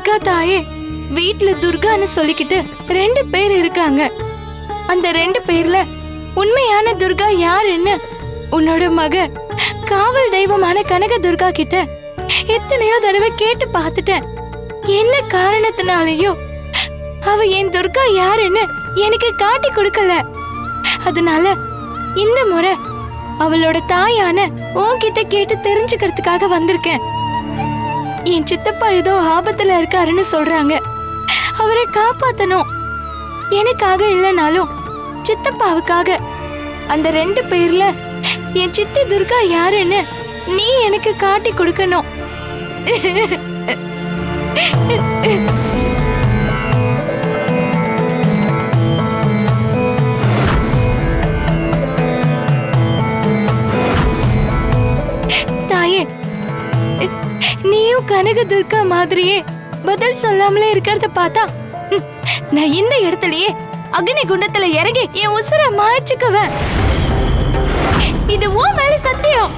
துர்கா தாயே, வீட்ல துர்கான்னு சொல்லிக்கிட்டு 2 பேர் இருக்காங்க. அந்த 2 பேர்ல உண்மையான துர்கா யாருன்னு உன்னோட மக காவல் தெய்வமான கனக துர்கா கிட்ட எத்தனையோ தடவை கேட்டு பார்த்துட்டேன். என்ன காரணத்தினாலயோ அவ என் துர்கா யாருன்னு எனக்கு காட்டி கொடுக்கல. அதனால இந்த முறை அவளோட தாயான உன்கிட்ட கேட்டு தெரிஞ்சுக்கிறதுக்காக வந்திருக்கேன். என் சித்தப்பா ஏதோ ஆபத்துல இருக்காருன்னு சொல்றாங்க. அவரை காப்பாத்தணும். எனக்காக இல்லைனாலும் சித்தப்பாவுக்காக. அந்த 2 பேர்ல என் சித்தி துர்கா யாருன்னு நீ எனக்கு காட்டி கொடுக்கணும். தாயே, நீயும் கனக துர்கா மாதிரியே பதில் சொல்லாமலே இருக்கிறத பார்த்தா நான் இந்த இடத்துலயே அக்னி குண்டத்துல இறங்கி என் உசுர மாய்ச்சுக்குவேன். இது உன் மேல சத்தியம்.